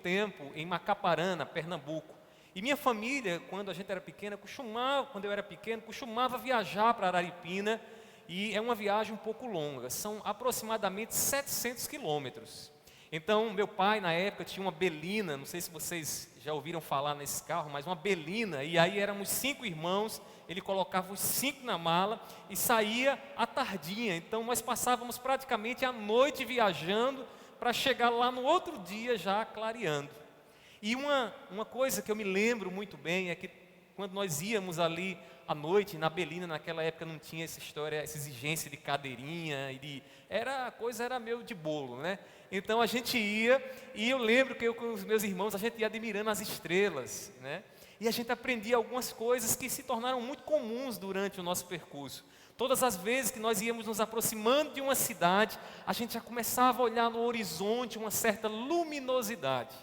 tempo em Macaparana, Pernambuco. E minha família, quando a gente era pequena, quando eu era pequeno, costumava viajar para Araripina, e é uma viagem um pouco longa, são aproximadamente 700 quilômetros. Então, meu pai, na época, tinha uma Belina, não sei se vocês já ouviram falar nesse carro, mas uma Belina, e aí éramos 5 irmãos, ele colocava os 5 na mala e saía à tardinha. Então, nós passávamos praticamente a noite viajando para chegar lá no outro dia já clareando. E uma coisa que eu me lembro muito bem é que quando nós íamos ali à noite, na Belina, naquela época não tinha essa história, essa exigência de cadeirinha, a coisa era meio de bolo, né? Então a gente ia, e eu lembro que eu com os meus irmãos, a gente ia admirando as estrelas, né? E a gente aprendia algumas coisas que se tornaram muito comuns durante o nosso percurso. Todas as vezes que nós íamos nos aproximando de uma cidade, a gente já começava a olhar no horizonte uma certa luminosidade.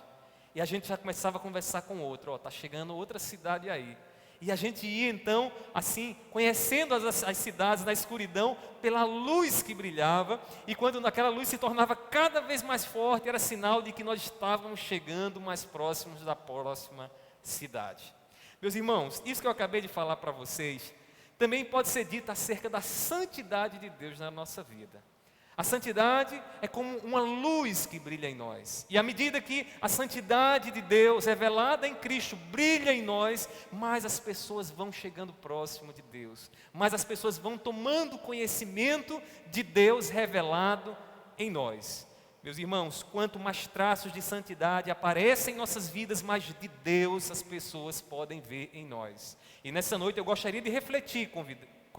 E a gente já começava a conversar com o outro, está chegando outra cidade aí. E a gente ia então, assim, conhecendo as cidades na escuridão, pela luz que brilhava, e quando aquela luz se tornava cada vez mais forte, era sinal de que nós estávamos chegando mais próximos da próxima cidade. Meus irmãos, isso que eu acabei de falar para vocês, também pode ser dito acerca da santidade de Deus na nossa vida. A santidade é como uma luz que brilha em nós. E à medida que a santidade de Deus, revelada em Cristo, brilha em nós, mais as pessoas vão chegando próximo de Deus. Mais as pessoas vão tomando conhecimento de Deus revelado em nós. Meus irmãos, quanto mais traços de santidade aparecem em nossas vidas, mais de Deus as pessoas podem ver em nós. E nessa noite eu gostaria de refletir com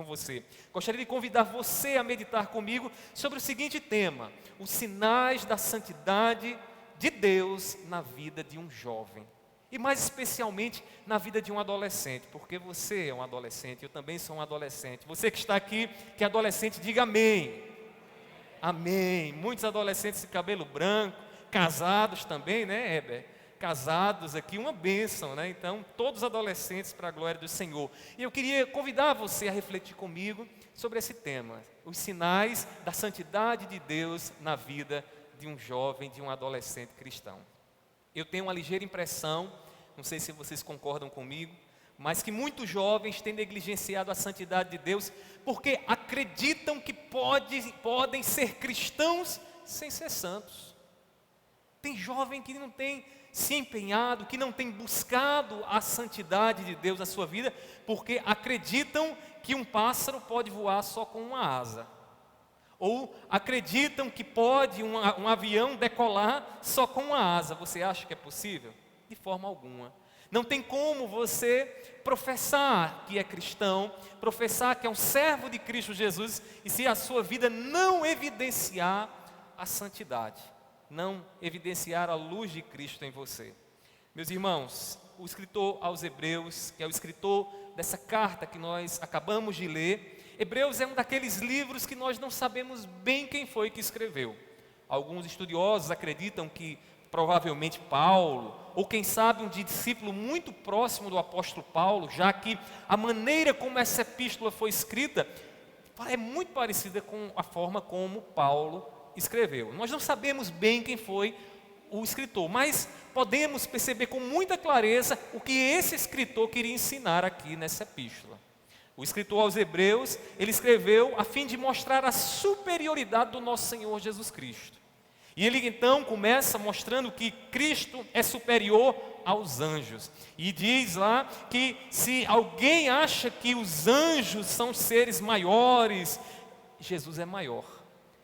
você. Gostaria de convidar você a meditar comigo sobre o seguinte tema: os sinais da santidade de Deus na vida de um jovem. E mais especialmente na vida de um adolescente, porque você é um adolescente, eu também sou um adolescente. Você que está aqui, que é adolescente, diga amém. Amém. Muitos adolescentes de cabelo branco, casados também, né, Heber? Casados aqui, uma bênção, né? Então, todos os adolescentes para a glória do Senhor. E eu queria convidar você a refletir comigo sobre esse tema: os sinais da santidade de Deus na vida de um jovem, de um adolescente cristão. Eu tenho uma ligeira impressão, não sei se vocês concordam comigo, mas que muitos jovens têm negligenciado a santidade de Deus porque acreditam que podem ser cristãos sem ser santos. Tem jovem que não tem se empenhado, que não tem buscado a santidade de Deus na sua vida, porque acreditam que um pássaro pode voar só com uma asa. Ou acreditam que pode um avião decolar só com uma asa. Você acha que é possível? De forma alguma. Não tem como você professar que é cristão, professar que é um servo de Cristo Jesus, e se a sua vida não evidenciar a santidade, não evidenciar a luz de Cristo em você. Meus irmãos, o escritor aos Hebreus, que é o escritor dessa carta que nós acabamos de ler, Hebreus é um daqueles livros que nós não sabemos bem quem foi que escreveu. Alguns estudiosos acreditam que provavelmente Paulo, ou quem sabe um discípulo muito próximo do apóstolo Paulo, já que a maneira como essa epístola foi escrita é muito parecida com a forma como Paulo escreveu. Nós não sabemos bem quem foi o escritor, mas podemos perceber com muita clareza o que esse escritor queria ensinar aqui nessa epístola. O escritor aos Hebreus, ele escreveu a fim de mostrar a superioridade do nosso Senhor Jesus Cristo. E ele então começa mostrando que Cristo é superior aos anjos. E diz lá que se alguém acha que os anjos são seres maiores, Jesus é maior.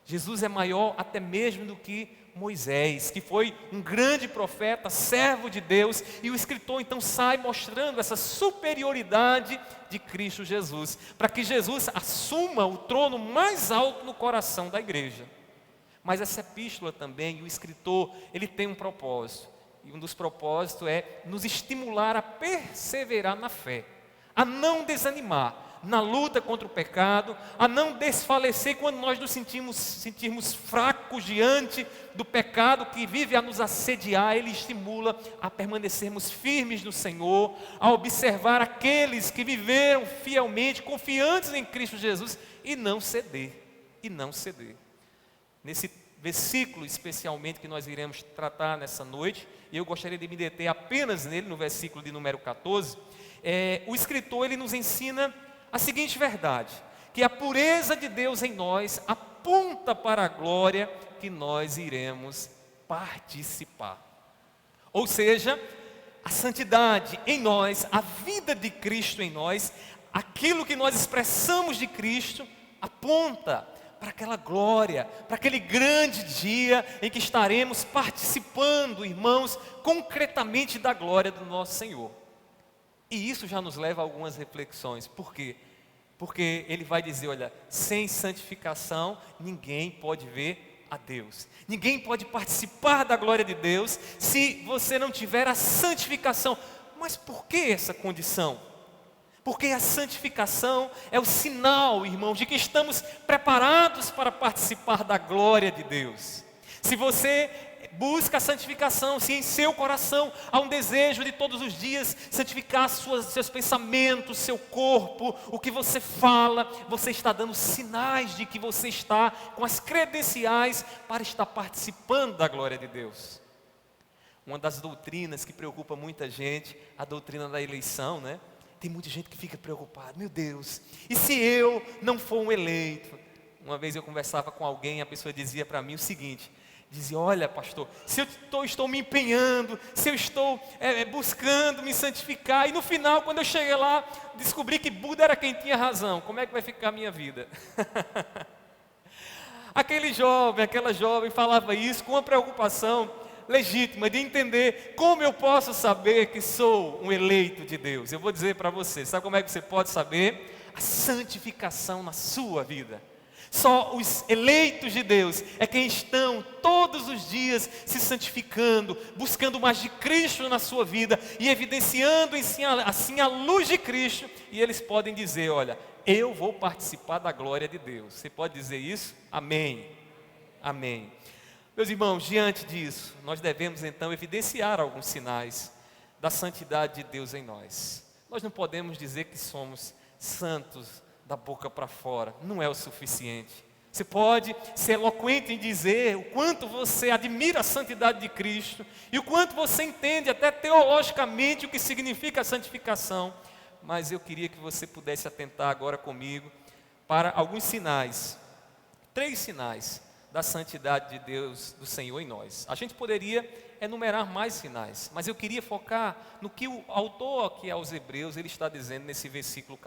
Jesus é maior até mesmo do que Moisés, que foi um grande profeta, servo de Deus, e o escritor então sai mostrando essa superioridade de Cristo Jesus, para que Jesus assuma o trono mais alto no coração da igreja. Mas essa epístola também, o escritor, ele tem um propósito, e um dos propósitos é nos estimular a perseverar na fé, a não desanimar na luta contra o pecado, a não desfalecer quando nós nos sentirmos fracos diante do pecado que vive a nos assediar. Ele estimula a permanecermos firmes no Senhor, a observar aqueles que viveram fielmente, confiantes em Cristo Jesus, e não ceder. Nesse versículo especialmente que nós iremos tratar nessa noite, e eu gostaria de me deter apenas nele, no versículo de número 14, o escritor ele nos ensina a seguinte verdade, que a pureza de Deus em nós aponta para a glória que nós iremos participar. Ou seja, a santidade em nós, a vida de Cristo em nós, aquilo que nós expressamos de Cristo, aponta para aquela glória, para aquele grande dia em que estaremos participando, irmãos, concretamente da glória do nosso Senhor. E isso já nos leva a algumas reflexões. Por quê? Porque ele vai dizer, olha, sem santificação ninguém pode ver a Deus. Ninguém pode participar da glória de Deus se você não tiver a santificação. Mas por que essa condição? Porque a santificação é o sinal, irmãos, de que estamos preparados para participar da glória de Deus. Se você busca a santificação, se em seu coração há um desejo de todos os dias santificar seus pensamentos, seu corpo, o que você fala, você está dando sinais de que você está com as credenciais para estar participando da glória de Deus. Uma das doutrinas que preocupa muita gente, a doutrina da eleição, né? Tem muita gente que fica preocupada, meu Deus, e se eu não for um eleito? Uma vez eu conversava com alguém, a pessoa dizia para mim o seguinte, dizia, olha pastor, se eu estou me empenhando, se eu estou buscando me santificar, e no final quando eu cheguei lá, descobri que Buda era quem tinha razão, como é que vai ficar a minha vida? Aquele jovem, aquela jovem falava isso com uma preocupação legítima de entender como eu posso saber que sou um eleito de Deus. Eu vou dizer para você, sabe como é que você pode saber? A santificação na sua vida. Só os eleitos de Deus é quem estão todos os dias se santificando, buscando mais de Cristo na sua vida e evidenciando assim a luz de Cristo, e eles podem dizer, olha, eu vou participar da glória de Deus. Você pode dizer isso? Amém. Amém. Meus irmãos, diante disso, nós devemos então evidenciar alguns sinais da santidade de Deus em nós. Nós não podemos dizer que somos santos da boca para fora, não é o suficiente. Você pode ser eloquente em dizer o quanto você admira a santidade de Cristo e o quanto você entende até teologicamente o que significa a santificação, mas eu queria que você pudesse atentar agora comigo para alguns sinais, 3 sinais da santidade de Deus, do Senhor em nós. A gente poderia enumerar mais sinais, mas eu queria focar no que o autor aqui aos Hebreus, ele está dizendo nesse versículo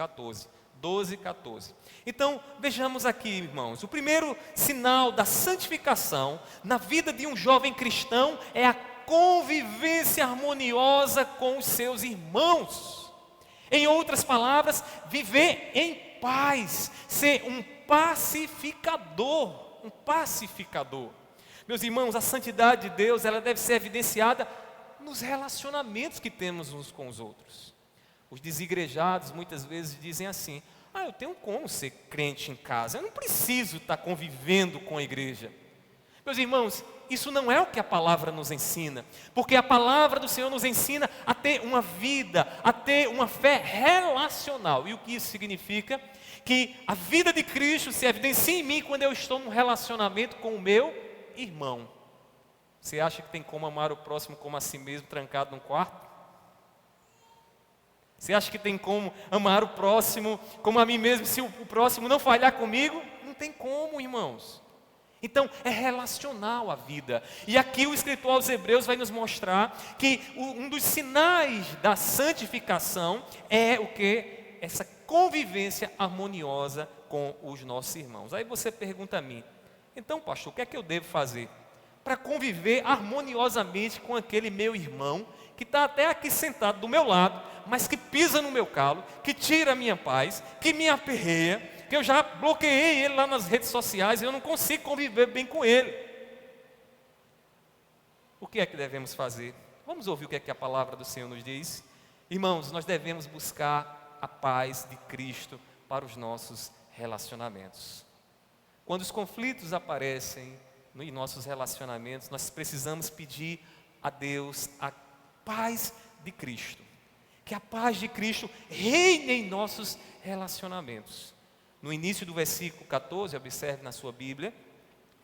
12, 14. Então, vejamos aqui, irmãos, o primeiro sinal da santificação na vida de um jovem cristão é a convivência harmoniosa com os seus irmãos. Em outras palavras, viver em paz, ser um pacificador. Meus irmãos, a santidade de Deus, ela deve ser evidenciada nos relacionamentos que temos uns com os outros. Os desigrejados muitas vezes dizem assim, eu tenho como ser crente em casa, eu não preciso estar convivendo com a igreja. Meus irmãos, isso não é o que a palavra nos ensina, porque a palavra do Senhor nos ensina a ter uma vida, a ter uma fé relacional. E o que isso significa? Que a vida de Cristo se evidencia em mim quando eu estou num relacionamento com o meu irmão. Você acha que tem como amar o próximo como a si mesmo, trancado num quarto? Você acha que tem como amar o próximo como a mim mesmo, se o próximo não falhar comigo? Não tem como, irmãos. Então, é relacional a vida. E aqui o escritor aos Hebreus vai nos mostrar que um dos sinais da santificação é o que? Essa convivência harmoniosa com os nossos irmãos. Aí você pergunta a mim, então pastor, o que é que eu devo fazer para conviver harmoniosamente com aquele meu irmão que está até aqui sentado do meu lado, mas que pisa no meu calo, que tira a minha paz, que me aperreia, que eu já bloqueei ele lá nas redes sociais e eu não consigo conviver bem com ele? O que é que devemos fazer? Vamos ouvir o que é que a palavra do Senhor nos diz? Irmãos, nós devemos buscar a paz de Cristo para os nossos relacionamentos. Quando os conflitos aparecem em nossos relacionamentos, nós precisamos pedir a Deus a paz de Cristo. Que a paz de Cristo reine em nossos relacionamentos. No início do versículo 14, observe na sua Bíblia,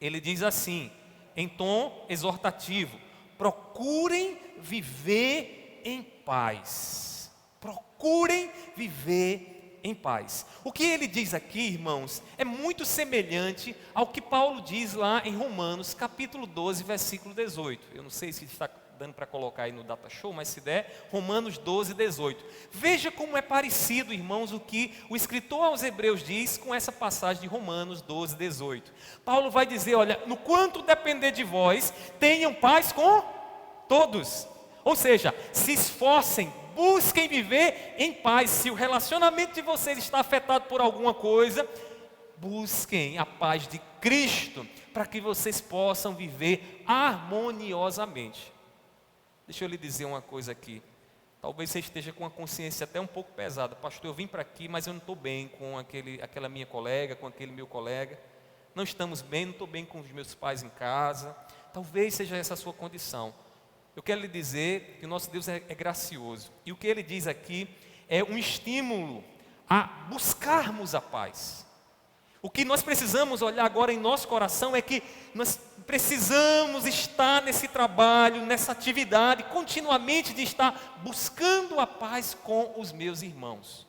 ele diz assim, em tom exortativo: procurem viver em paz. Procurem viver em paz. O que ele diz aqui, irmãos, é muito semelhante ao que Paulo diz lá em Romanos, capítulo 12, versículo 18. Eu não sei se está dando para colocar aí no Data Show, mas se der, Romanos 12, 18. Veja como é parecido, irmãos, o que o escritor aos Hebreus diz com essa passagem de Romanos 12, 18. Paulo vai dizer, olha, no quanto depender de vós, tenham paz com todos. Ou seja, se esforcem, busquem viver em paz. Se o relacionamento de vocês está afetado por alguma coisa, busquem a paz de Cristo, para que vocês possam viver harmoniosamente. Deixa eu lhe dizer uma coisa aqui. Talvez você esteja com a consciência até um pouco pesada. Pastor, eu vim para aqui, mas eu não estou bem com aquela minha colega, com aquele meu colega. Não estamos bem, não estou bem com os meus pais em casa. Talvez seja essa a sua condição. Eu quero lhe dizer que o nosso Deus é gracioso. E o que ele diz aqui é um estímulo a buscarmos a paz. O que nós precisamos olhar agora em nosso coração é que nós precisamos estar nesse trabalho, nessa atividade, continuamente de estar buscando a paz com os meus irmãos.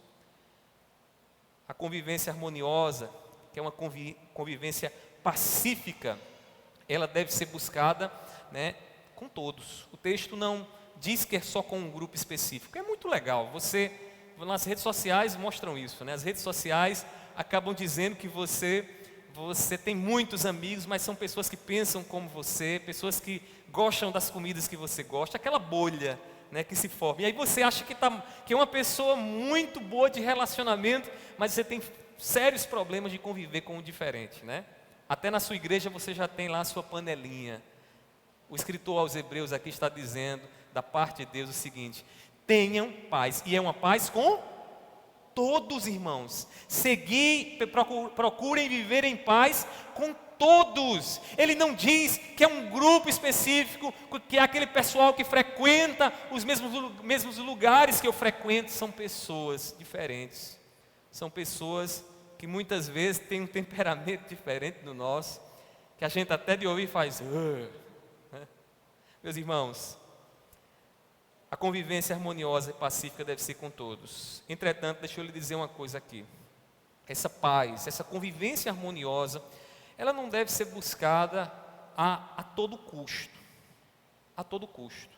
A convivência harmoniosa, que é uma convivência pacífica, ela deve ser buscada, né, com todos. O texto não diz que é só com um grupo específico. É muito legal. Nas redes sociais mostram isso, né? As redes sociais acabam dizendo que você tem muitos amigos, mas são pessoas que pensam como você, pessoas que gostam das comidas que você gosta, aquela bolha, né, que se forma. E aí você acha que é uma pessoa muito boa de relacionamento, mas você tem sérios problemas de conviver com o diferente, né? Até na sua igreja você já tem lá a sua panelinha. O escritor aos Hebreus aqui está dizendo, da parte de Deus, o seguinte: tenham paz, e é uma paz com todos, irmãos. Procurem viver em paz com todos. Ele não diz que é um grupo específico, que é aquele pessoal que frequenta os mesmos lugares que eu frequento. São pessoas diferentes. São pessoas que muitas vezes têm um temperamento diferente do nosso, que a gente até de ouvir faz... né? Meus irmãos, a convivência harmoniosa e pacífica deve ser com todos. Entretanto, deixa eu lhe dizer uma coisa aqui. Essa paz, essa convivência harmoniosa, ela não deve ser buscada a todo custo. A todo custo.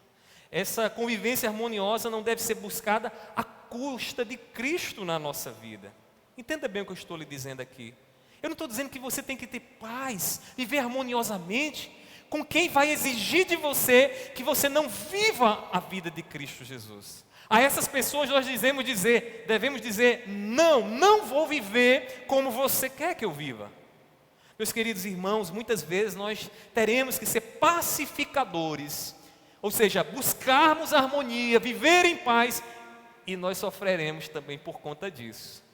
Essa convivência harmoniosa não deve ser buscada à custa de Cristo na nossa vida. Entenda bem o que eu estou lhe dizendo aqui. Eu não estou dizendo que você tem que ter paz, viver harmoniosamente com quem vai exigir de você que você não viva a vida de Cristo Jesus. A essas pessoas nós devemos dizer, não vou viver como você quer que eu viva. Meus queridos irmãos, muitas vezes nós teremos que ser pacificadores, ou seja, buscarmos harmonia, viver em paz, e nós sofreremos também por conta disso.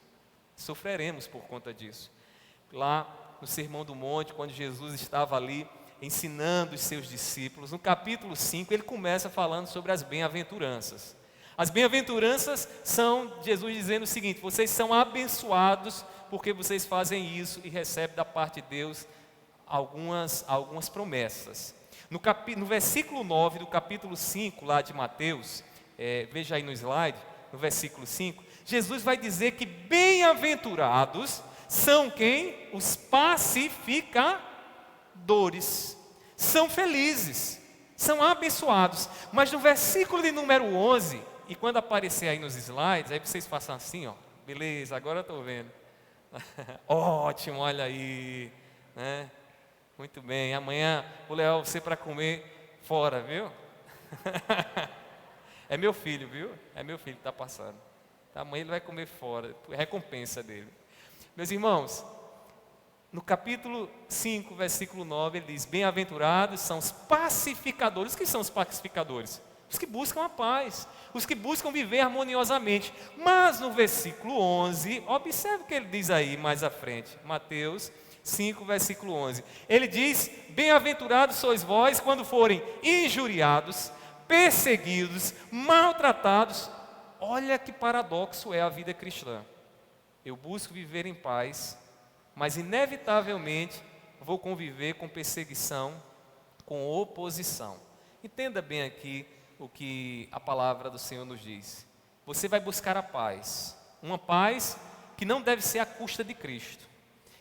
Sofreremos por conta disso. Lá no Sermão do Monte, quando Jesus estava ali ensinando os seus discípulos, no capítulo 5, ele começa falando sobre as bem-aventuranças. As bem-aventuranças são Jesus dizendo o seguinte: vocês são abençoados porque vocês fazem isso e recebem da parte de Deus algumas promessas. No versículo 9 do capítulo 5 lá de Mateus, veja aí no slide, no versículo 5, Jesus vai dizer que bem-aventurados são quem? Os pacificadores. São felizes, são abençoados. Mas no versículo de número 11, e quando aparecer aí nos slides, aí vocês façam assim, ó, beleza, agora eu estou vendo. Ótimo, olha aí, né? Muito bem, amanhã vou levar você para comer fora, viu? É meu filho, viu? É meu filho que está passando. Amanhã ele vai comer fora, recompensa dele. Meus irmãos, no capítulo 5, versículo 9, ele diz: bem-aventurados são os pacificadores. O que são os pacificadores? Os que buscam a paz, os que buscam viver harmoniosamente. Mas no versículo 11, observe o que ele diz aí mais à frente, Mateus 5, versículo 11. Ele diz: bem-aventurados sois vós quando forem injuriados, perseguidos, maltratados. Olha que paradoxo é a vida cristã. Eu busco viver em paz, mas inevitavelmente vou conviver com perseguição, com oposição. Entenda bem aqui o que a palavra do Senhor nos diz. Você vai buscar a paz, uma paz que não deve ser à custa de Cristo.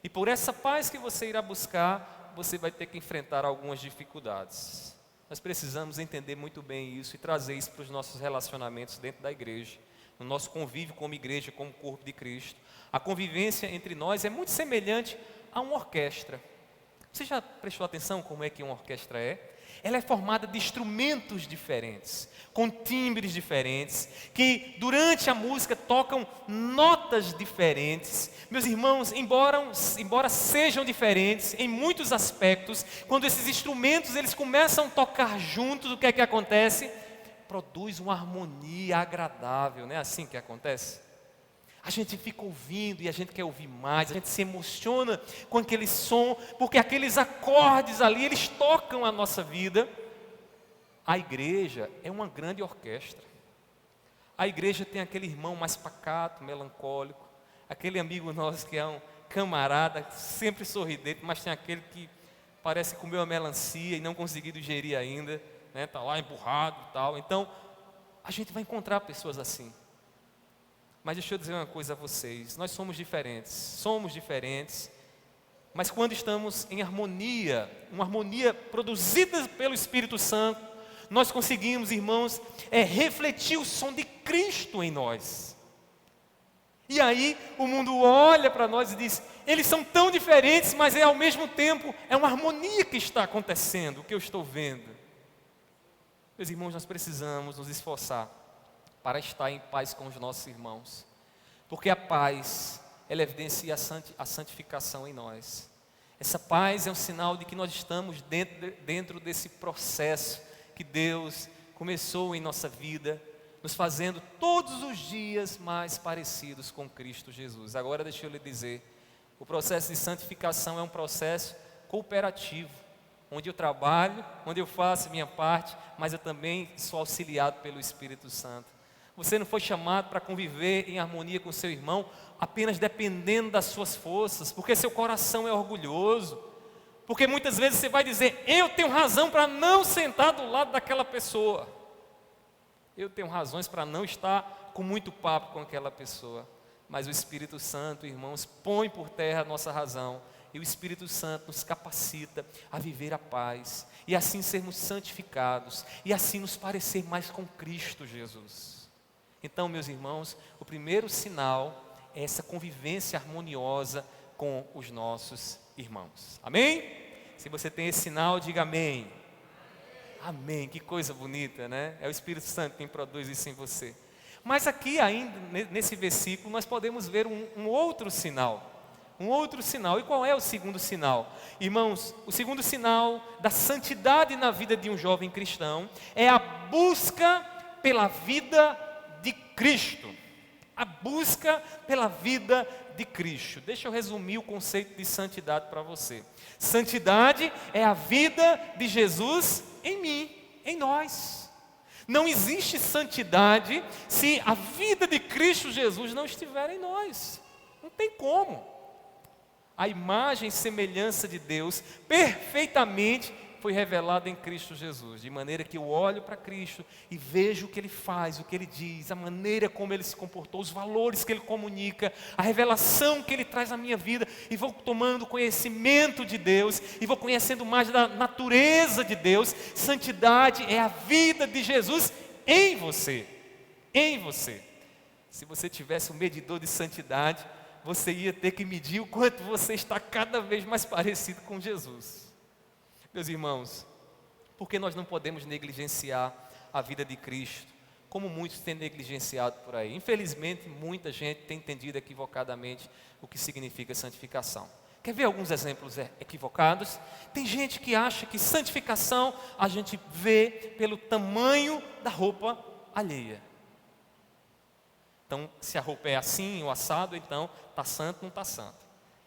E por essa paz que você irá buscar, você vai ter que enfrentar algumas dificuldades. Nós precisamos entender muito bem isso e trazer isso para os nossos relacionamentos dentro da igreja, no nosso convívio como igreja, como corpo de Cristo. A convivência entre nós é muito semelhante a uma orquestra. Você já prestou atenção como é que uma orquestra é? Ela é formada de instrumentos diferentes, com timbres diferentes, que durante a música tocam notas diferentes. Meus irmãos, embora sejam diferentes em muitos aspectos, quando esses instrumentos eles começam a tocar juntos, o que é que acontece? Produz uma harmonia agradável, não é assim que acontece? A gente fica ouvindo e a gente quer ouvir mais, a gente se emociona com aquele som, porque aqueles acordes ali, eles tocam a nossa vida. A igreja é uma grande orquestra. A igreja tem aquele irmão mais pacato, melancólico, aquele amigo nosso que é um camarada, sempre sorridente, mas tem aquele que parece que comeu a melancia e não conseguiu digerir ainda, né? Está lá emburrado e tal. Então, a gente vai encontrar pessoas assim. Mas deixa eu dizer uma coisa a vocês, nós somos diferentes, mas quando estamos em harmonia, uma harmonia produzida pelo Espírito Santo, nós conseguimos, irmãos, refletir o som de Cristo em nós. E aí o mundo olha para nós e diz, eles são tão diferentes, mas ao mesmo tempo é uma harmonia que está acontecendo, o que eu estou vendo. Meus irmãos, nós precisamos nos esforçar para estar em paz com os nossos irmãos, porque a paz, ela evidencia a santificação em nós. Essa paz é um sinal de que nós estamos dentro desse processo que Deus começou em nossa vida, nos fazendo todos os dias mais parecidos com Cristo Jesus. Agora deixa eu lhe dizer, o processo de santificação é um processo cooperativo, onde eu trabalho, onde eu faço minha parte, mas eu também sou auxiliado pelo Espírito Santo. Você não foi chamado para conviver em harmonia com seu irmão apenas dependendo das suas forças, porque seu coração é orgulhoso, porque muitas vezes você vai dizer, eu tenho razão para não sentar do lado daquela pessoa, eu tenho razões para não estar com muito papo com aquela pessoa, mas o Espírito Santo, irmãos, põe por terra a nossa razão, e o Espírito Santo nos capacita a viver a paz, e assim sermos santificados, e assim nos parecer mais com Cristo Jesus. Então, meus irmãos, o primeiro sinal é essa convivência harmoniosa com os nossos irmãos. Amém? Se você tem esse sinal, diga amém. Amém, que coisa bonita, né? É o Espírito Santo quem produz isso em você. Mas aqui ainda, nesse versículo, nós podemos ver um outro sinal. Um outro sinal. E qual é o segundo sinal? Irmãos, o segundo sinal da santidade na vida de um jovem cristão é a busca pela vida de Cristo. A busca pela vida de Cristo. Deixa eu resumir o conceito de santidade para você. Santidade é a vida de Jesus em mim, em nós. Não existe santidade se a vida de Cristo Jesus não estiver em nós. Não tem como. A imagem e semelhança de Deus perfeitamente foi revelada em Cristo Jesus, de maneira que eu olho para Cristo e vejo o que Ele faz, o que Ele diz, a maneira como Ele se comportou, os valores que Ele comunica, a revelação que Ele traz à minha vida, e vou tomando conhecimento de Deus, e vou conhecendo mais da natureza de Deus. Santidade é a vida de Jesus em você, em você. Se você tivesse um medidor de santidade, você ia ter que medir o quanto você está cada vez mais parecido com Jesus. Meus irmãos, porque nós não podemos negligenciar a vida de Cristo, como muitos têm negligenciado por aí. Infelizmente, muita gente tem entendido equivocadamente o que significa santificação. Quer ver alguns exemplos equivocados? Tem gente que acha que santificação a gente vê pelo tamanho da roupa alheia. Então, se a roupa é assim ou assado, então está santo, não está santo.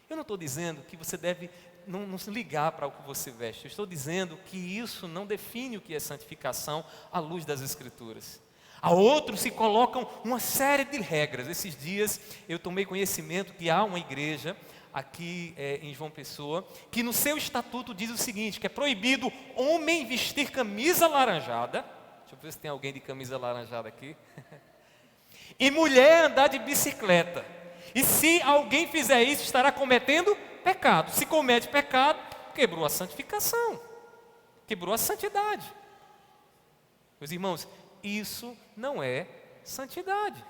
Eu não estou dizendo que você deve não se ligar para o que você veste. Eu estou dizendo que isso não define o que é santificação à luz das Escrituras. A outros se colocam uma série de regras. Esses dias eu tomei conhecimento que há uma igreja aqui em João Pessoa, que no seu estatuto diz o seguinte, que é proibido homem vestir camisa laranjada. Deixa eu ver se tem alguém de camisa laranjada aqui. E mulher andar de bicicleta. E se alguém fizer isso, estará cometendo pecado. Se comete pecado, quebrou a santificação. Quebrou a santidade. Meus irmãos, isso não é santidade.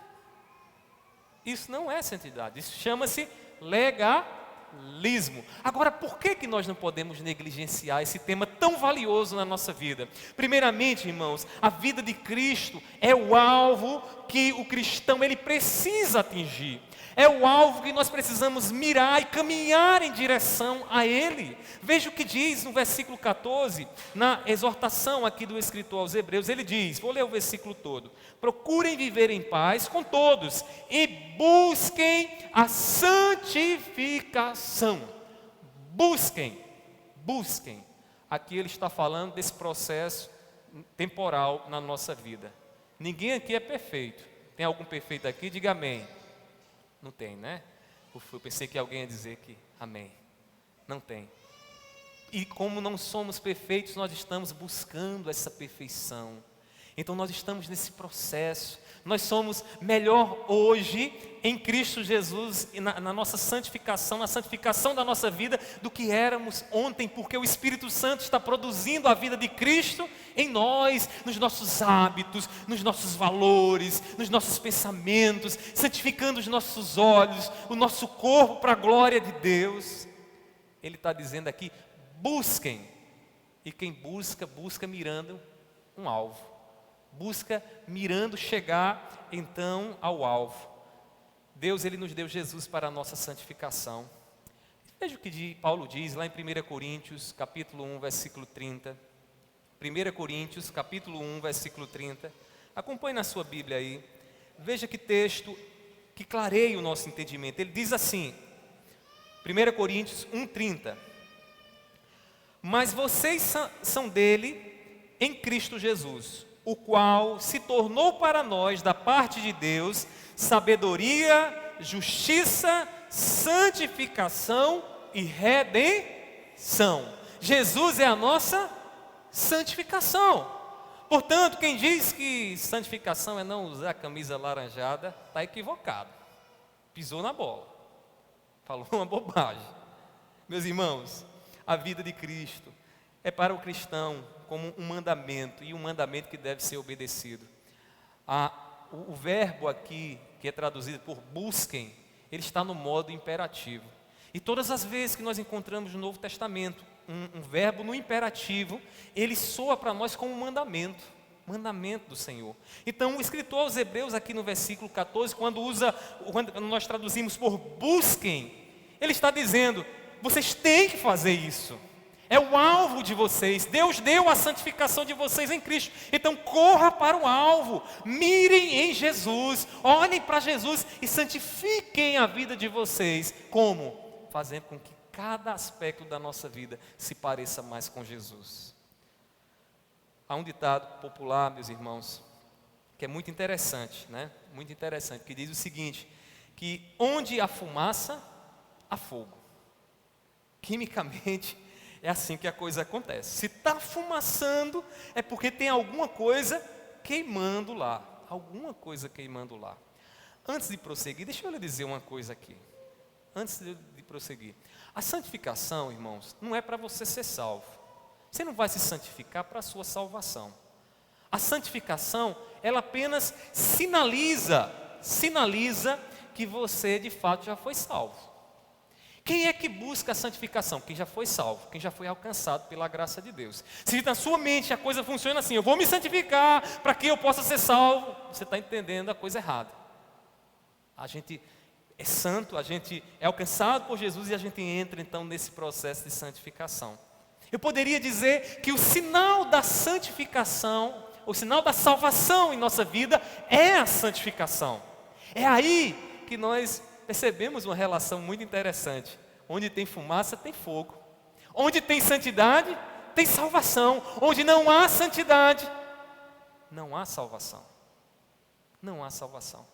Isso não é santidade. Isso chama-se legalismo. Agora, por que nós não podemos negligenciar esse tema tão valioso na nossa vida? Primeiramente, irmãos, a vida de Cristo é o alvo que o cristão ele precisa atingir. É o alvo que nós precisamos mirar e caminhar em direção a Ele. Veja o que diz no versículo 14, na exortação aqui do escritor aos Hebreus, ele diz, vou ler o versículo todo: procurem viver em paz com todos e busquem a santificação. Busquem. Aqui ele está falando desse processo temporal na nossa vida. Ninguém aqui é perfeito. Tem algum perfeito aqui? Diga amém. Não tem, né? Eu pensei que alguém ia dizer que amém. Não tem. E como não somos perfeitos, nós estamos buscando essa perfeição. Então nós estamos nesse processo. Nós somos melhor hoje em Cristo Jesus, e na nossa santificação, na santificação da nossa vida, do que éramos ontem, porque o Espírito Santo está produzindo a vida de Cristo em nós, nos nossos hábitos, nos nossos valores, nos nossos pensamentos, santificando os nossos olhos, o nosso corpo para a glória de Deus. Ele está dizendo aqui, busquem, e quem busca, busca mirando um alvo. Busca mirando chegar então ao alvo. Deus ele nos deu Jesus para a nossa santificação. Veja o que Paulo diz lá em 1 Coríntios capítulo 1, versículo 30. 1 Coríntios capítulo 1, versículo 30. Acompanhe na sua Bíblia aí. Veja que texto que clareia o nosso entendimento. Ele diz assim, 1 Coríntios 1, 30. Mas vocês são dele em Cristo Jesus, o qual se tornou para nós, da parte de Deus, sabedoria, justiça, santificação e redenção. Jesus é a nossa santificação. Portanto, quem diz que santificação é não usar camisa laranjada, está equivocado. Pisou na bola. Falou uma bobagem. Meus irmãos, a vida de Cristo é para o cristão como um mandamento, e um mandamento que deve ser obedecido. O verbo aqui, que é traduzido por busquem, ele está no modo imperativo. E todas as vezes que nós encontramos no Novo Testamento um verbo no imperativo, ele soa para nós como um mandamento do Senhor. Então o escritor aos Hebreus aqui no versículo 14, quando nós traduzimos por busquem, ele está dizendo, vocês têm que fazer isso. É o alvo de vocês. Deus deu a santificação de vocês em Cristo. Então corra para o alvo. Mirem em Jesus. Olhem para Jesus e santifiquem a vida de vocês. Como? Fazendo com que cada aspecto da nossa vida se pareça mais com Jesus. Há um ditado popular, meus irmãos, que é muito interessante, né? Muito interessante, que diz o seguinte, que onde há fumaça, há fogo. Quimicamente, é assim que a coisa acontece. Se está fumaçando, é porque tem alguma coisa queimando lá. Alguma coisa queimando lá. Antes de prosseguir, deixa eu lhe dizer uma coisa aqui. Antes de prosseguir. A santificação, irmãos, não é para você ser salvo. Você não vai se santificar para a sua salvação. A santificação, ela apenas sinaliza que você de fato já foi salvo. Quem é que busca a santificação? Quem já foi salvo, quem já foi alcançado pela graça de Deus. Se na sua mente a coisa funciona assim, eu vou me santificar para que eu possa ser salvo, você está entendendo a coisa errada. A gente é santo, a gente é alcançado por Jesus e a gente entra então nesse processo de santificação. Eu poderia dizer que o sinal da santificação, o sinal da salvação em nossa vida é a santificação. É aí que nós percebemos uma relação muito interessante. Onde tem fumaça, tem fogo. Onde tem santidade, tem salvação. Onde não há santidade, não há salvação. Não há salvação.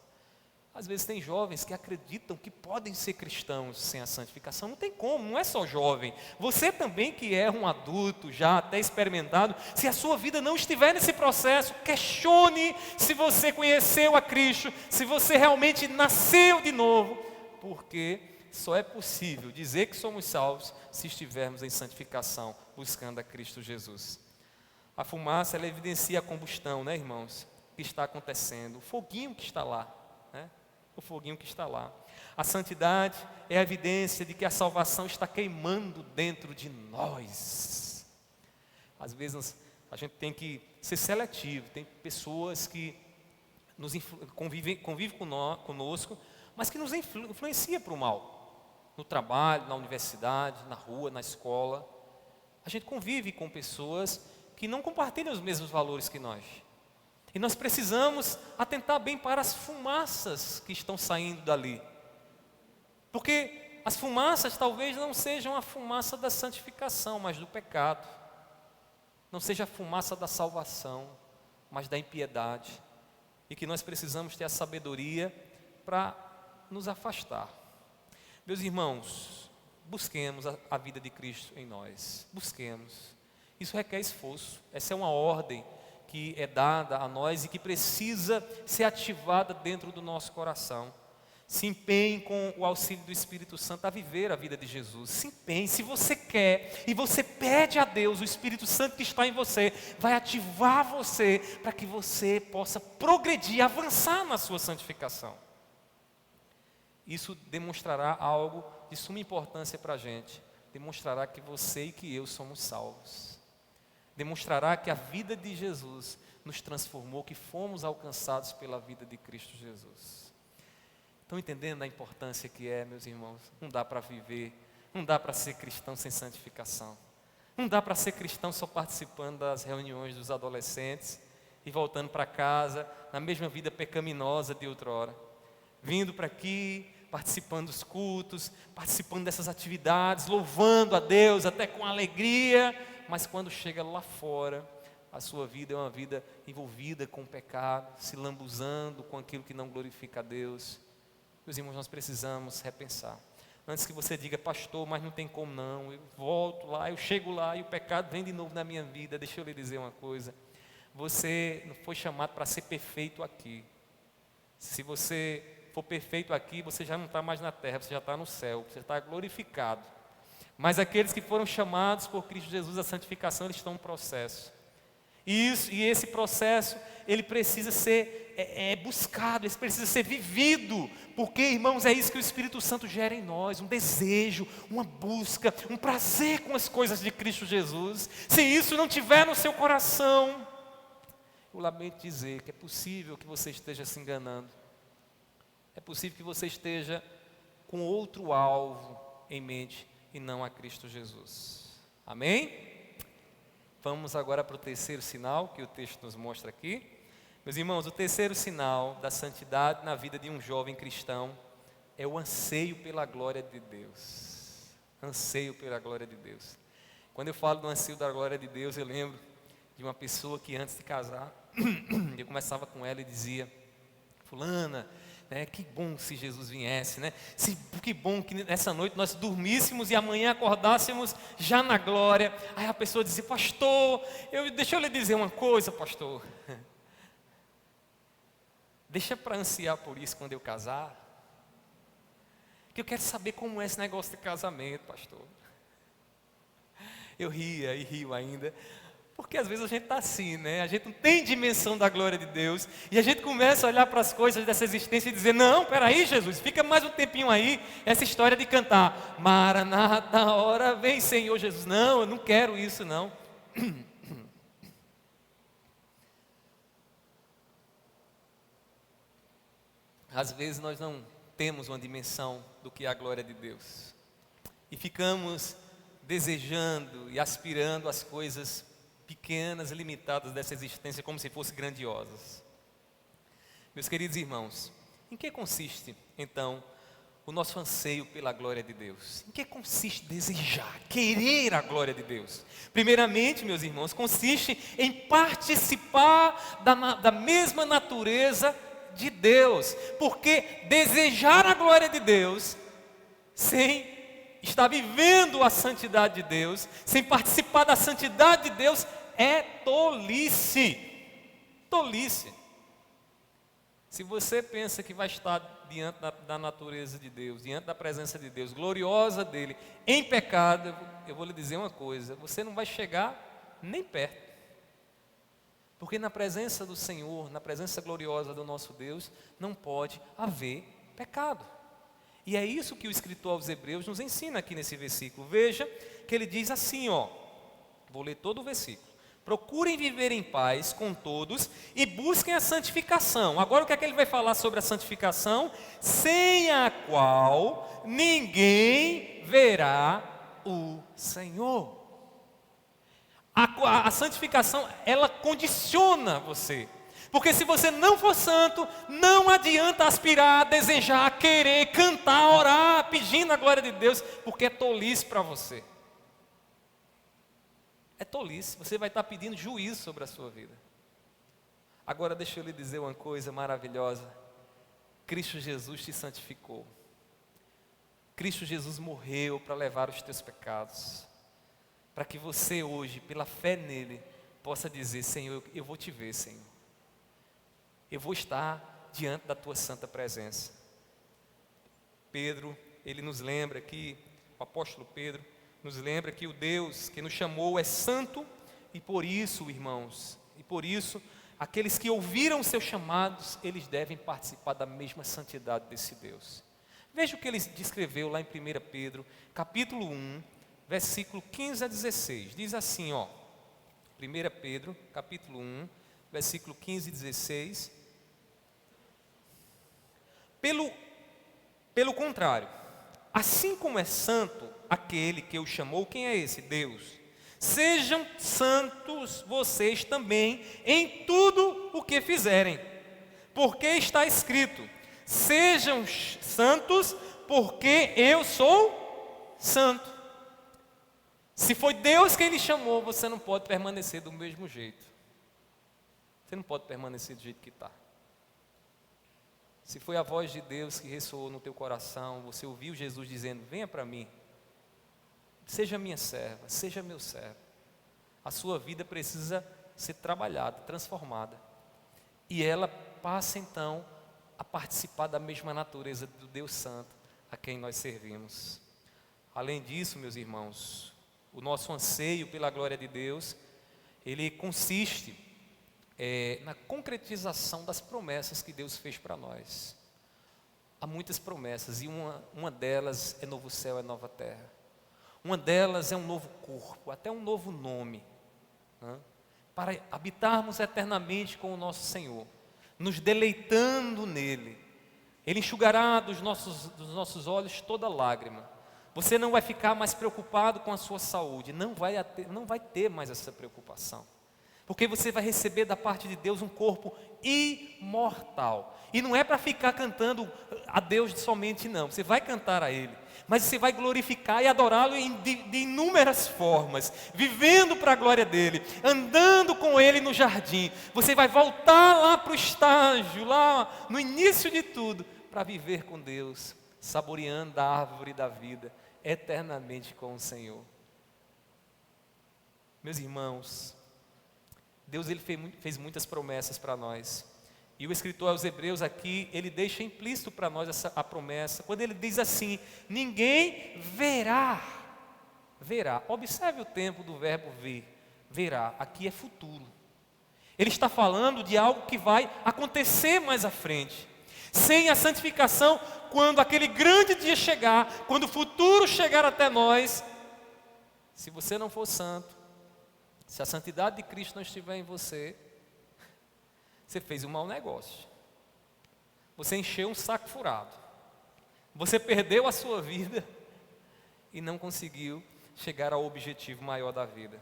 Às vezes tem jovens que acreditam que podem ser cristãos sem a santificação. Não tem como, não é só jovem. Você também que é um adulto, já até experimentado, se a sua vida não estiver nesse processo, questione se você conheceu a Cristo, se você realmente nasceu de novo, porque só é possível dizer que somos salvos se estivermos em santificação, buscando a Cristo Jesus. A fumaça, ela evidencia a combustão, né, irmãos, que está acontecendo, o foguinho que está lá, né? O foguinho que está lá. A santidade é a evidência de que a salvação está queimando dentro de nós. Às vezes a gente tem que ser seletivo. Tem pessoas que convivem conosco, mas que nos influenciam para o mal. No trabalho, na universidade, na rua, na escola. A gente convive com pessoas que não compartilham os mesmos valores que nós. E nós precisamos atentar bem para as fumaças que estão saindo dali. Porque as fumaças talvez não sejam a fumaça da santificação, mas do pecado. Não seja a fumaça da salvação, mas da impiedade. E que nós precisamos ter a sabedoria para nos afastar. Meus irmãos, busquemos a vida de Cristo em nós. Busquemos. Isso requer esforço. Essa é uma ordem que é dada a nós e que precisa ser ativada dentro do nosso coração. Se empenhe com o auxílio do Espírito Santo a viver a vida de Jesus. Se empenhe, se você quer e você pede a Deus, o Espírito Santo que está em você, vai ativar você para que você possa progredir, avançar na sua santificação. Isso demonstrará algo de suma importância para a gente. Demonstrará que você e que eu somos salvos. Demonstrará que a vida de Jesus nos transformou, que fomos alcançados pela vida de Cristo Jesus. Estão entendendo a importância que é, meus irmãos? Não dá para viver, não dá para ser cristão sem santificação. Não dá para ser cristão só participando das reuniões dos adolescentes e voltando para casa na mesma vida pecaminosa de outrora. Vindo para aqui, participando dos cultos, participando dessas atividades, louvando a Deus até com alegria, mas quando chega lá fora, a sua vida é uma vida envolvida com o pecado, se lambuzando com aquilo que não glorifica a Deus. Meus irmãos, nós precisamos repensar. Antes que você diga, pastor, mas não tem como não, eu volto lá, eu chego lá e o pecado vem de novo na minha vida. Deixa eu lhe dizer uma coisa, você não foi chamado para ser perfeito aqui. Se você for perfeito aqui, você já não está mais na terra, você já está no céu, você está glorificado. Mas aqueles que foram chamados por Cristo Jesus à santificação, eles estão em processo. E esse processo, ele precisa ser buscado, ele precisa ser vivido. Porque, irmãos, é isso que o Espírito Santo gera em nós, um desejo, uma busca, um prazer com as coisas de Cristo Jesus. Se isso não tiver no seu coração, eu lamento dizer que é possível que você esteja se enganando. É possível que você esteja com outro alvo em mente e não a Cristo Jesus. Amém? Vamos agora para o terceiro sinal que o texto nos mostra aqui. Meus irmãos, o terceiro sinal da santidade na vida de um jovem cristão é o anseio pela glória de Deus. Anseio pela glória de Deus. Quando eu falo do anseio da glória de Deus, eu lembro de uma pessoa que antes de casar, eu conversava com ela e dizia, fulana, que bom se Jesus viesse, né? Que bom que nessa noite nós dormíssemos e amanhã acordássemos já na glória. Aí a pessoa dizia, pastor, deixa eu lhe dizer uma coisa, pastor. Deixa para ansiar por isso quando eu casar. Que eu quero saber como é esse negócio de casamento, pastor. Eu ria e rio ainda. Porque às vezes a gente está assim, né? A gente não tem dimensão da glória de Deus. E a gente começa a olhar para as coisas dessa existência e dizer, não, peraí Jesus, fica mais um tempinho aí. Essa história de cantar, Maranata, a hora vem Senhor Jesus. Não, eu não quero isso não. Às vezes nós não temos uma dimensão do que é a glória de Deus. E ficamos desejando e aspirando as coisas pequenas, limitadas dessa existência, como se fossem grandiosas. Meus queridos irmãos, em que consiste, então, o nosso anseio pela glória de Deus? Em que consiste desejar, querer a glória de Deus? Primeiramente, meus irmãos, consiste em participar da mesma natureza de Deus. Porque desejar a glória de Deus, sem estar vivendo a santidade de Deus, sem participar da santidade de Deus, é tolice. Tolice. Se você pensa que vai estar diante da natureza de Deus, diante da presença de Deus, gloriosa dele, em pecado, eu vou lhe dizer uma coisa: você não vai chegar nem perto. Porque na presença do Senhor, na presença gloriosa do nosso Deus, não pode haver pecado. E é isso que o escritor aos Hebreus nos ensina aqui nesse versículo. Veja que ele diz assim, vou ler todo o versículo. Procurem viver em paz com todos e busquem a santificação. Agora o que é que ele vai falar sobre a santificação? Sem a qual ninguém verá o Senhor. A santificação, ela condiciona você. Porque se você não for santo, não adianta aspirar, desejar, querer, cantar, orar, pedindo a glória de Deus, porque é tolice para você. É tolice, você vai estar pedindo juízo sobre a sua vida. Agora deixa eu lhe dizer uma coisa maravilhosa. Cristo Jesus te santificou. Cristo Jesus morreu para levar os teus pecados. Para que você hoje, pela fé nele, possa dizer: Senhor, eu vou te ver, Senhor. Eu vou estar diante da tua santa presença. Pedro, ele nos lembra que, o apóstolo Pedro, nos lembra que o Deus que nos chamou é santo, e por isso, irmãos, aqueles que ouviram seus chamados, eles devem participar da mesma santidade desse Deus. Veja o que ele descreveu lá em 1 Pedro, capítulo 1, versículo 15 a 16. Diz assim, 1 Pedro, capítulo 1, versículo 15 e 16. Pelo contrário, assim como é santo aquele que o chamou, quem é esse? Deus. Sejam santos vocês também em tudo o que fizerem, porque está escrito: sejam santos, porque eu sou santo. Se foi Deus quem lhe chamou, você não pode permanecer do mesmo jeito. Você não pode permanecer do jeito que está. Se foi a voz de Deus que ressoou no teu coração, você ouviu Jesus dizendo: venha para mim, seja minha serva, seja meu servo. A sua vida precisa ser trabalhada, transformada. E ela passa então a participar da mesma natureza do Deus Santo a quem nós servimos. Além disso, meus irmãos, o nosso anseio pela glória de Deus, ele consiste na concretização das promessas que Deus fez para nós. Há muitas promessas, e uma delas é novo céu, é nova terra. Uma delas é um novo corpo, até um novo nome, para habitarmos eternamente com o nosso Senhor, nos deleitando nele. Ele enxugará dos nossos olhos toda lágrima. Você não vai ficar mais preocupado com a sua saúde, não vai ter mais essa preocupação. Porque você vai receber da parte de Deus um corpo imortal. E não é para ficar cantando a Deus somente, não. Você vai cantar a Ele, mas você vai glorificar e adorá-lo de inúmeras formas, vivendo para a glória dEle, andando com Ele no jardim. Você vai voltar lá para o estágio, lá no início de tudo, para viver com Deus, saboreando a árvore da vida, eternamente com o Senhor. Meus irmãos, Deus ele fez muitas promessas para nós. E o escritor aos Hebreus aqui, ele deixa implícito para nós a promessa, quando ele diz assim: ninguém verá. Observe o tempo do verbo ver. Verá, aqui é futuro. Ele está falando de algo que vai acontecer mais à frente. Sem a santificação, quando aquele grande dia chegar, quando o futuro chegar até nós, se você não for santo, se a santidade de Cristo não estiver em você, você fez um mau negócio. Você encheu um saco furado. Você perdeu a sua vida e não conseguiu chegar ao objetivo maior da vida.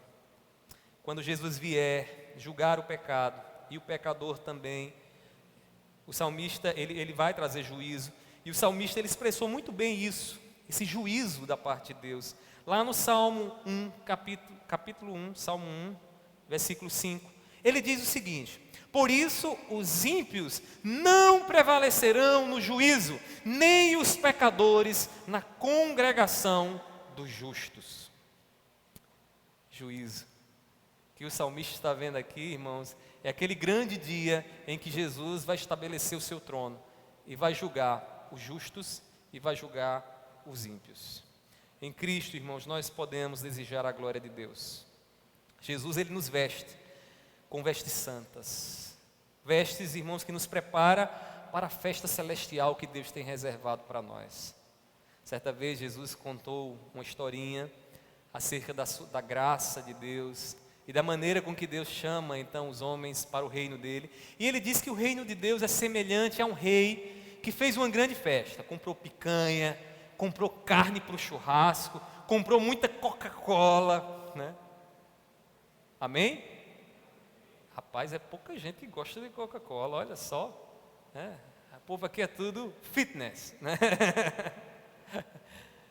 Quando Jesus vier julgar o pecado, e o pecador também, o salmista, ele vai trazer juízo. E o salmista, ele expressou muito bem isso, esse juízo da parte de Deus. Lá no Salmo 1, capítulo 1, Salmo 1, versículo 5, ele diz o seguinte: Por isso, os ímpios não prevalecerão no juízo, nem os pecadores na congregação dos justos. Juízo. O que o salmista está vendo aqui, irmãos, é aquele grande dia em que Jesus vai estabelecer o seu trono e vai julgar os justos e vai julgar os ímpios. Em Cristo, irmãos, nós podemos desejar a glória de Deus. Jesus, Ele nos veste com vestes santas. Vestes, irmãos, que nos prepara para a festa celestial que Deus tem reservado para nós. Certa vez, Jesus contou uma historinha acerca da graça de Deus e da maneira com que Deus chama, então, os homens para o reino dele. E ele diz que o reino de Deus é semelhante a um rei que fez uma grande festa. Comprou picanha, comprou carne para o churrasco, comprou muita Coca-Cola, né? Amém? Rapaz, é pouca gente que gosta de Coca-Cola, olha só, né? O povo aqui é tudo fitness, né?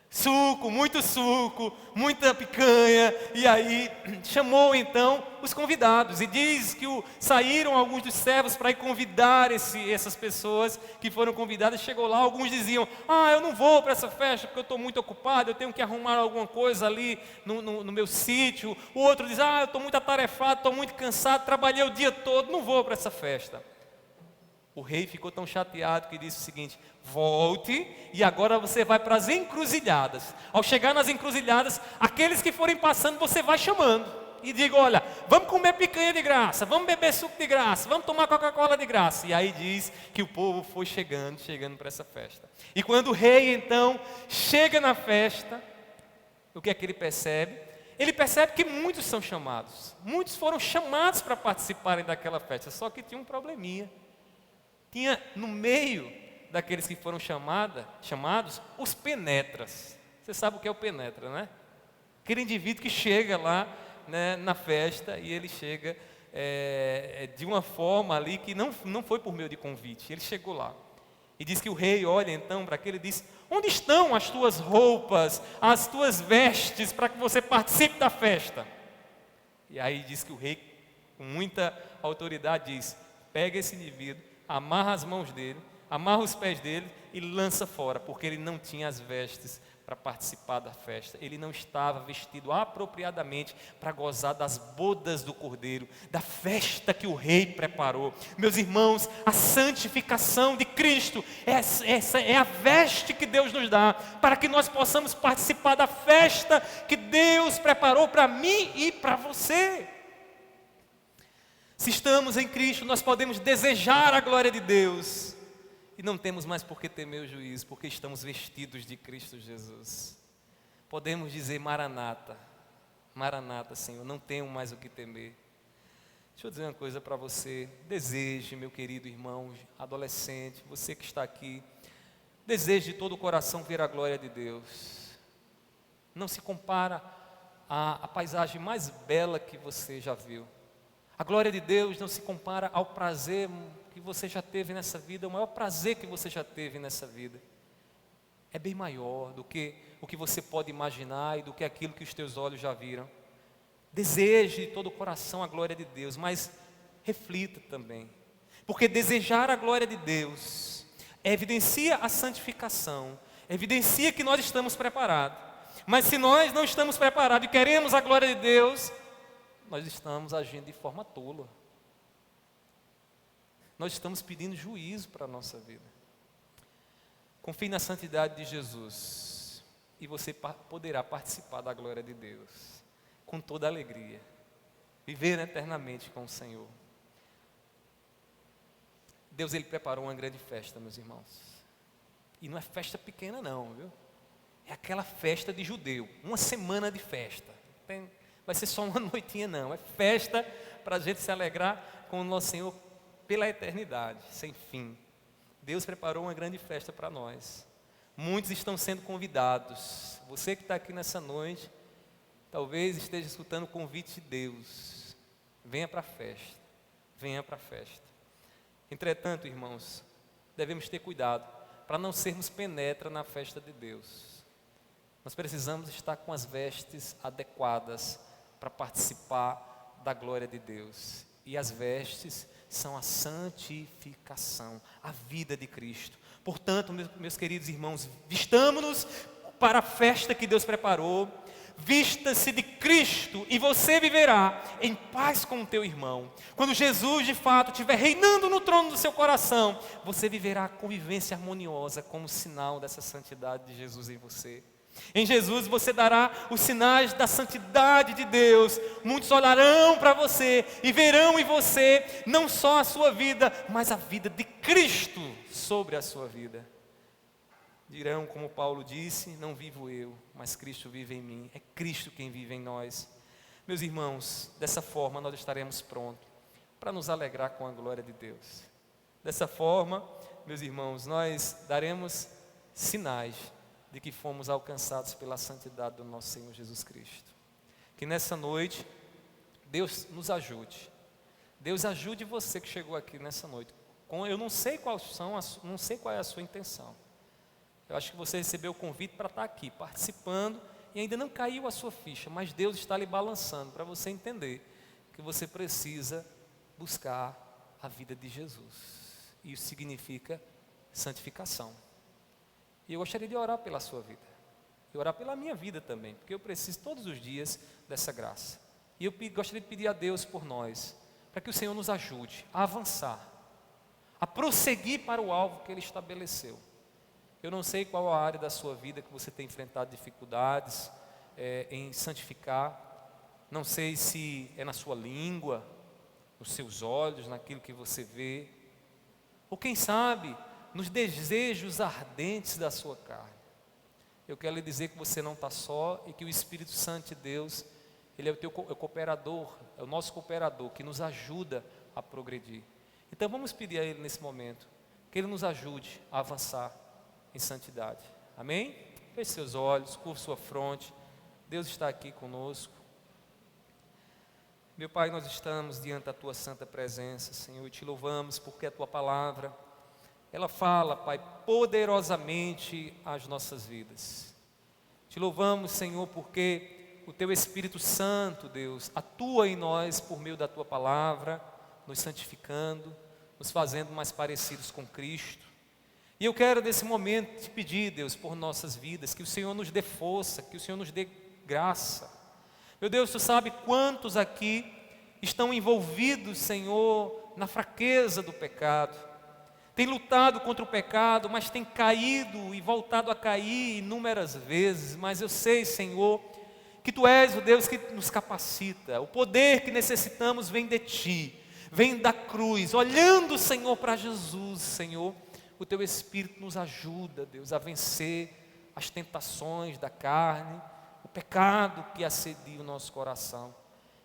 Suco, muita picanha, e aí chamou então os convidados, e diz que saíram alguns dos servos para ir convidar essas pessoas que foram convidadas. Chegou lá, alguns diziam: eu não vou para essa festa porque eu estou muito ocupado, eu tenho que arrumar alguma coisa ali no meu sítio. O outro diz: eu estou muito atarefado, estou muito cansado, trabalhei o dia todo, não vou para essa festa. O rei ficou tão chateado que disse o seguinte: volte e agora você vai para as encruzilhadas. Ao chegar nas encruzilhadas, aqueles que forem passando você vai chamando e diga: olha, vamos comer picanha de graça, vamos beber suco de graça, vamos tomar Coca-Cola de graça. E aí diz que o povo foi chegando para essa festa. E quando o rei então chega na festa, o que é que ele percebe? Ele percebe que muitos são chamados, muitos foram chamados para participarem daquela festa, só que tinha um probleminha. Tinha no meio daqueles que foram chamados os penetras. Você sabe o que é o penetra, né? Aquele indivíduo que chega lá, né, na festa, e ele chega de uma forma ali que não foi por meio de convite. Ele chegou lá e diz que o rei olha então para aquele e diz: onde estão as tuas roupas, as tuas vestes para que você participe da festa? E aí diz que o rei, com muita autoridade, diz: pega esse indivíduo, amarra as mãos dele, amarra os pés dele e lança fora, porque ele não tinha as vestes para participar da festa. Ele não estava vestido apropriadamente para gozar das bodas do Cordeiro, da festa que o rei preparou. Meus irmãos, a santificação de Cristo, essa é a veste que Deus nos dá, para que nós possamos participar da festa que Deus preparou para mim e para você. Se estamos em Cristo, nós podemos desejar a glória de Deus e não temos mais por que temer o juízo, porque estamos vestidos de Cristo Jesus. Podemos dizer: Maranata, Maranata, Senhor, não tenho mais o que temer. Deixa eu dizer uma coisa para você: deseje, meu querido irmão, adolescente, você que está aqui, deseje de todo o coração ver a glória de Deus. Não se compara à paisagem mais bela que você já viu. A glória de Deus não se compara ao prazer que você já teve nessa vida, o maior prazer que você já teve nessa vida. É bem maior do que o que você pode imaginar e do que aquilo que os teus olhos já viram. Deseje de todo o coração a glória de Deus, mas reflita também. Porque desejar a glória de Deus evidencia a santificação, evidencia que nós estamos preparados. Mas se nós não estamos preparados e queremos a glória de Deus, nós estamos agindo de forma tola. Nós estamos pedindo juízo para a nossa vida. Confie na santidade de Jesus e você poderá participar da glória de Deus com toda alegria, viver eternamente com o Senhor. Deus, Ele preparou uma grande festa, meus irmãos, e não é festa pequena não, viu? É aquela festa de judeu, uma semana de festa. Vai ser só uma noitinha não, é festa para a gente se alegrar com o nosso Senhor pela eternidade, sem fim. Deus preparou uma grande festa para nós. Muitos estão sendo convidados. Você que está aqui nessa noite, talvez esteja escutando o convite de Deus. Venha para a festa, venha para a festa. Entretanto, irmãos, devemos ter cuidado para não sermos penetra na festa de Deus. Nós precisamos estar com as vestes adequadas para participar da glória de Deus. E as vestes são a santificação, a vida de Cristo. Portanto, meus queridos irmãos, vistamo-nos para a festa que Deus preparou. Vista-se de Cristo e você viverá em paz com o teu irmão. Quando Jesus de fato estiver reinando no trono do seu coração, você viverá a convivência harmoniosa como sinal dessa santidade de Jesus em você. Em Jesus você dará os sinais da santidade de Deus. Muitos olharão para você e verão em você não só a sua vida, mas a vida de Cristo sobre a sua vida. Dirão, como Paulo disse, não vivo eu, mas Cristo vive em mim. É Cristo quem vive em nós. Meus irmãos, dessa forma nós estaremos prontos para nos alegrar com a glória de Deus. Dessa forma, meus irmãos, nós daremos sinais de que fomos alcançados pela santidade do nosso Senhor Jesus Cristo. Que nessa noite, Deus nos ajude. Deus ajude você que chegou aqui nessa noite. Eu não sei qual é a sua intenção. Eu acho que você recebeu o convite para estar aqui, participando, e ainda não caiu a sua ficha, mas Deus está lhe balançando para você entender que você precisa buscar a vida de Jesus. Isso significa santificação. E eu gostaria de orar pela sua vida, e orar pela minha vida também, porque eu preciso todos os dias dessa graça. E eu gostaria de pedir a Deus por nós, para que o Senhor nos ajude a avançar, a prosseguir para o alvo que Ele estabeleceu. Eu não sei qual a área da sua vida que você tem enfrentado dificuldades em santificar. Não sei se é na sua língua, nos seus olhos, naquilo que você vê. Ou quem sabe, nos desejos ardentes da sua carne. Eu quero lhe dizer que você não está só e que o Espírito Santo de Deus, Ele é o teu cooperador, é o nosso cooperador que nos ajuda a progredir. Então vamos pedir a Ele nesse momento, que Ele nos ajude a avançar em santidade. Amém? Feche seus olhos, curva sua fronte. Deus está aqui conosco. Meu Pai, nós estamos diante da Tua santa presença, Senhor, e Te louvamos porque a Tua palavra, ela fala, Pai, poderosamente às nossas vidas. Te louvamos, Senhor, porque o Teu Espírito Santo, Deus, atua em nós por meio da Tua palavra, nos santificando, nos fazendo mais parecidos com Cristo. E eu quero nesse momento te pedir, Deus, por nossas vidas, que o Senhor nos dê força, que o Senhor nos dê graça. Meu Deus, Tu sabe quantos aqui estão envolvidos, Senhor, na fraqueza do pecado. Tem lutado contra o pecado, mas tem caído e voltado a cair inúmeras vezes. Mas eu sei, Senhor, que Tu és o Deus que nos capacita. O poder que necessitamos vem de Ti, vem da cruz. Olhando, Senhor, para Jesus, Senhor, o Teu Espírito nos ajuda, Deus, a vencer as tentações da carne, o pecado que assedia o nosso coração.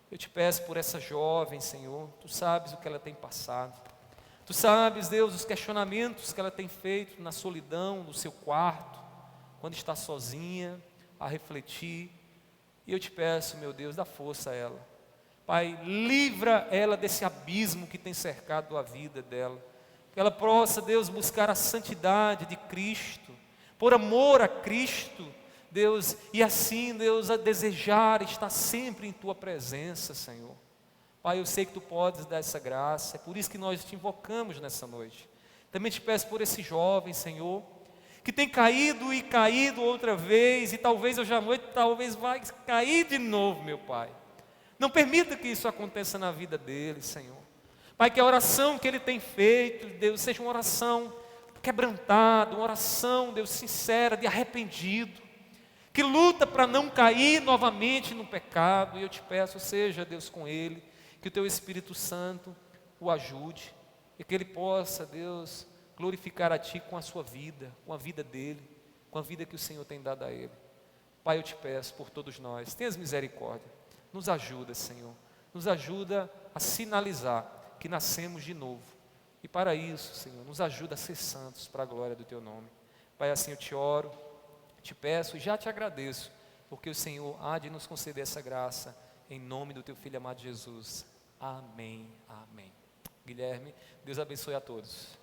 Eu te peço por essa jovem, Senhor, Tu sabes o que ela tem passado. Tu sabes, Deus, os questionamentos que ela tem feito na solidão, no seu quarto, quando está sozinha, a refletir. E eu te peço, meu Deus, dá força a ela. Pai, livra ela desse abismo que tem cercado a vida dela. Que ela possa, Deus, buscar a santidade de Cristo, por amor a Cristo, Deus, e assim, Deus, a desejar estar sempre em Tua presença, Senhor. Pai, eu sei que Tu podes dar essa graça, é por isso que nós te invocamos nessa noite. Também te peço por esse jovem, Senhor, que tem caído e caído outra vez, e talvez hoje à noite, talvez vai cair de novo, meu Pai. Não permita que isso aconteça na vida dele, Senhor. Pai, que a oração que ele tem feito, Deus, seja uma oração quebrantada, uma oração, Deus, sincera, de arrependido, que luta para não cair novamente no pecado. E eu te peço, seja, Deus, com ele, que o Teu Espírito Santo o ajude, e que ele possa, Deus, glorificar a Ti com a sua vida, com a vida dele, com a vida que o Senhor tem dado a ele. Pai, eu te peço por todos nós, tenhas misericórdia, nos ajuda, Senhor, nos ajuda a sinalizar que nascemos de novo, e para isso, Senhor, nos ajuda a ser santos para a glória do Teu nome. Pai, assim eu te oro, te peço e já te agradeço, porque o Senhor há de nos conceder essa graça, em nome do Teu Filho amado Jesus. Amém, amém. Guilherme, Deus abençoe a todos.